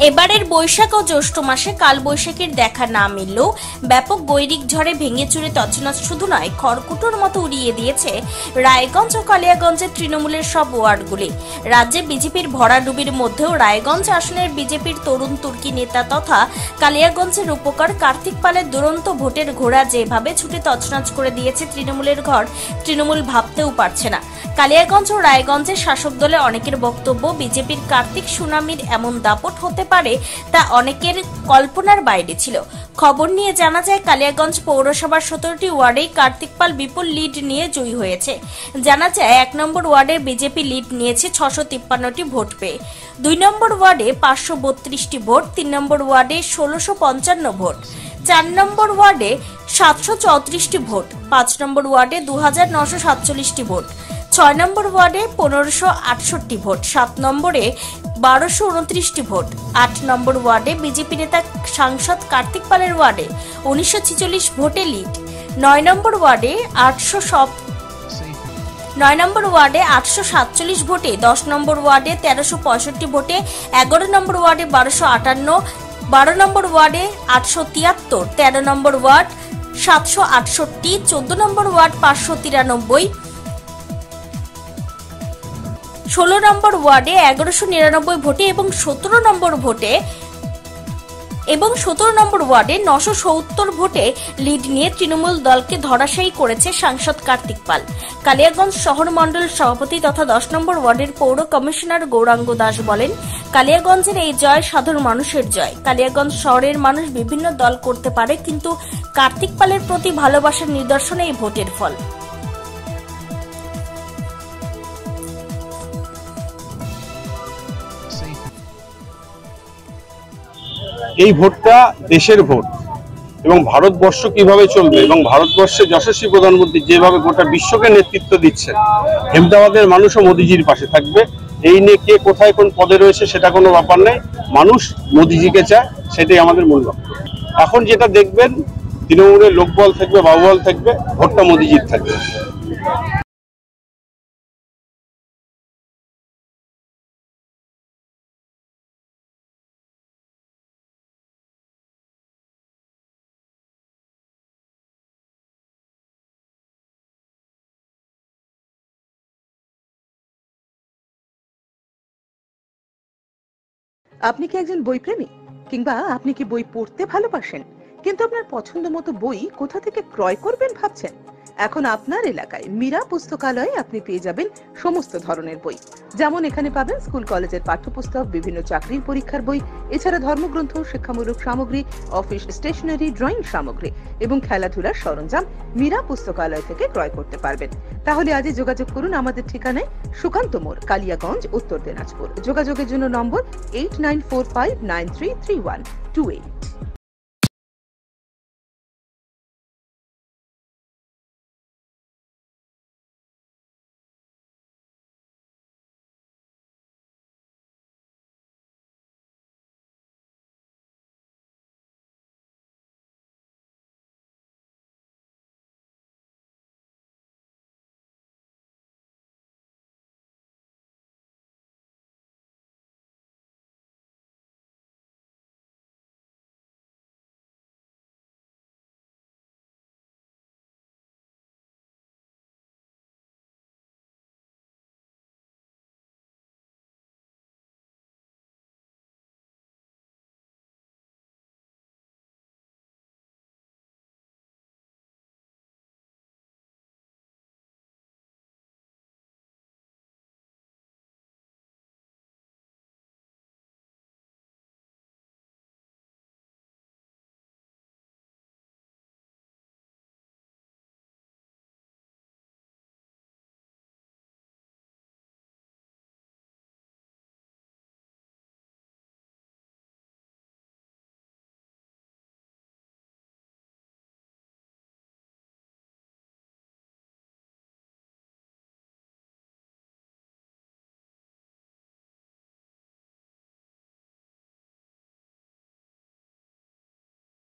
এবারের বৈশাখ ও জ্যৈষ্ঠ মাসে কালবৈশাখীর দেখা না মিললেও ব্যাপক বৈরিক ঝড়ে ভেঙে চুরে তছনছ শুধু নয়, খড়কুটোর মতো উড়িয়ে দিয়েছে রায়গঞ্জ ও কালিয়াগঞ্জের তৃণমূলের সব ওয়ার্ডগুলি। রাজ্যে বিজেপির ভরাডুবির মধ্যেও রায়গঞ্জ আসনের বিজেপির তরুণ তুর্কি নেতা তথা কালিয়াগঞ্জের রূপকার কার্তিক পালের দুরন্ত ভোটের ঘোড়া যেভাবে ছুটে তছনছ করে দিয়েছে তৃণমূলের ঘর, তৃণমূল ভাবতেও পারছে না। কালিয়াগঞ্জ ও রায়গঞ্জের শাসক দলের অনেকের বক্তব্য, বিজেপির কার্তিক সুনামির এমন দাপট হতে পারে তা অনেকের কল্পনার বাইরে ছিল। খবর নিয়ে জানা যায়, কালিয়াগঞ্জ পৌরসভার 17টি ওয়ার্ডেই কার্তিক পাল বিপুল লিড নিয়ে জয়ী হয়েছে। জানা যায়, 1 নম্বর ওয়ার্ডে বিজেপি লিড নিয়েছে 653টি ভোট পেয়ে, 2 নম্বর ওয়ার্ডে 532টি ভোট, 3 নম্বর ওয়ার্ডে 1655 ভোট, 4 নম্বর ওয়ার্ডে 734টি ভোট, 5 নম্বর ওয়ার্ডে 2947টি ভোট, 6 নম্বর ওয়ার্ডে 1568 ভোট, 7 নম্বরে 1229টি ভোট, 8 নম্বর ওয়ার্ডে বিজেপি নেতা সাংসদ কার্তিক পালের ওয়ার্ডে 1946 ভোটে লিড, 9 নম্বর ওয়ার্ডে 847 ভোটে, 10 নম্বর ওয়ার্ডে 1365 ভোটে, 11 নম্বর ওয়ার্ডে 1258, 12 নম্বর ওয়ার্ডে 873, 13 নম্বর ওয়ার্ড 768, 14 নম্বর ওয়ার্ড 593, 16 নম্বর ওয়ার্ডে 1199 ভোটে এবং 17 নম্বর ওয়ার্ডে 970 ভোটে লিড নিয়ে তৃণমূল দলকে ধরাশায়ী করেছে সাংসদ কার্তিক পাল। কালিয়াগঞ্জ শহর মন্ডল সভাপতি তথা 10 নম্বর ওয়ার্ডের পৌর কমিশনার গৌরাঙ্গ দাস বলেন, কালিয়াগঞ্জের এই জয় সাধারণ মানুষের জয়। কালিয়াগঞ্জ শহরের মানুষ বিভিন্ন দল করতে পারে, কিন্তু কার্তিক পালের প্রতি ভালোবাসার নিদর্শনে এই ভোটের ফল। এই ভোটটা দেশের ভোট এবং ভারতবর্ষ কিভাবে চলবে এবং ভারতবর্ষের যশস্বী প্রধানমন্ত্রী যেভাবে গোটা বিশ্বকে নেতৃত্ব দিচ্ছেন, আহমেদাবাদের মানুষও মোদিজির পাশে থাকবে। এই নিয়ে কে কোথায় কোন পদে রয়েছে সেটা কোনো ব্যাপার নেই, মানুষ মোদিজিকে চায়, সেটাই আমাদের মূল লক্ষ্য। এখন যেটা দেখবেন, তৃণমূলের লোকবল থাকবে, বাহুবল থাকবে, ভোটটা মোদিজির থাকবে। আপনি কি একজন বই প্রেমী, কিংবা আপনি কি বই পড়তে ভালোবাসেন, কিন্তু আপনার পছন্দ মতো বই কোথা থেকে ক্রয় করবেন ভাবছেন? এখন আপনার এলাকায় মীরা পুস্তকালয়ে আপনি পেয়ে যাবেন সমস্ত ধরনের বই। যেমন এখানে পাবেন স্কুল কলেজের পাঠ্যপুস্তক, বিভিন্ন চাকরির পরীক্ষার বই, এছাড়া ধর্মগ্রন্থ, শিক্ষামূলক সামগ্রী, অফিস স্টেশনারি, ড্রয়িং সামগ্রী এবং খেলাধুলার সরঞ্জাম মীরা পুস্তকালয় থেকে ক্রয় করতে পারবেন। তাহলে আজই যোগাযোগ করুন আমাদের ঠিকানায়, সুকান্ত মোড়, কালিয়াগঞ্জ, উত্তর দিনাজপুর। যোগাযোগের জন্য নম্বর 8945933128।